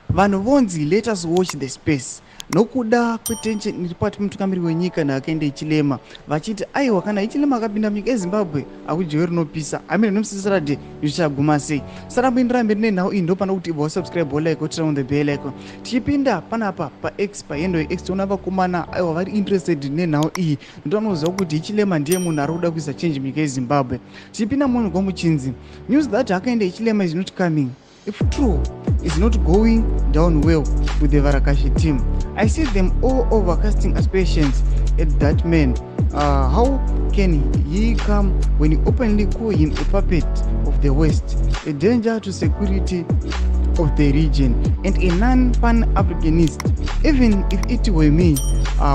vanhu vonzi let us watch the space nokuda kwetension iri pakati pemutungamiri wenyika naakaenda Hichilema vachiti aiwa kana Hichilema akapinda munyika yeZimbabwe akujewe rinopisa amene nomusisarade zvichaguma sei. Saramboendera mberi nenhau iyi ndopana kuti ibva wasubscribe like turn on the bell icon. Tichipinda panapa paX paendo yeX tiona vakomana aiwa vari interested nenhau iyi ndovanoziva kuti Hichilema ndiye munhu ari kuda kuisa change munyika yeZimbabwe. Tichipinda munhu muchinzi news that akaenda Hichilema is not coming. If true, is not going down well with the Varakashi team. I see them all over casting aspersions at that man. How can he come when you openly call him a puppet of the West, a danger to security of the region, and a non-pan-Africanist? Even if it were me,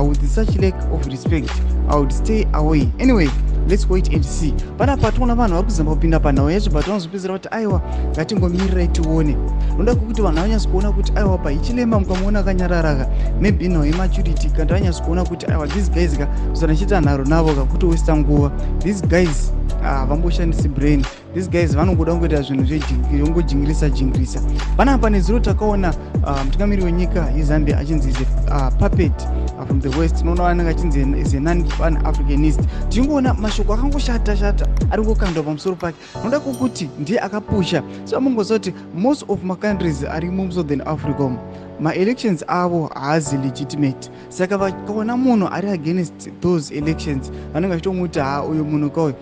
with such lack of respect, I would stay away. Anyway, let's wait and see. Panapa tona vanhu vari kuzama kupinda panhau yacho but vanozopedzera kuti aiwa ngatingomirirai tione. Noda kuti vanhu vanyatsa kuona kuti aiwa paHichilema mukamuona akanyarara maybe no immaturity kana vanyatsa kuona kuti aiwa these guys usanachiita nharo navo kakuti westa nguva. These guys vamboshandisi brain. These guys vanongoda kungoita zvinhu zvejingirisa. Panapa nezuro takaona mutungamiri wenyika yeZambia achinzi puppet from the West. Noona anenge achinzi is a non-pan-Africanist. Tingoona mashoko akangoshata ari kukandwa pamusoro pake. Noda kuti ndiye akapusha. So amongoziva kuti most of my countries ari muSouthern Africa ma-elections avo haazi legitimate. Saka vakaona munhu ari against those elections vanenge vachitomuti uyu munhu kauyu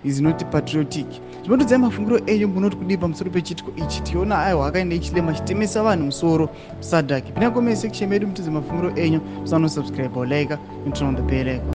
is not patriotic. Zvinotodzai mafungiro enyu munoti kudii pamusoro pechitiko ichi. Tiona aiwa akaenda Hichilema chitemesa vanhu musoro sadhaki. Pinda comment section medu mutidze mafungiro enyu. Musanosubscribe or like and turn on the bell icon.